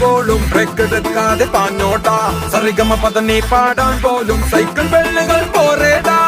വരുമ്പോഴും ബ്രേക്ക് എടുക്കാതെ പാഞ്ഞോട്ടാ. സറിഗമ പദനി പാടാൻ പോലും സൈക്കിൾ ബെല്ലുകൾ പോരേടാ.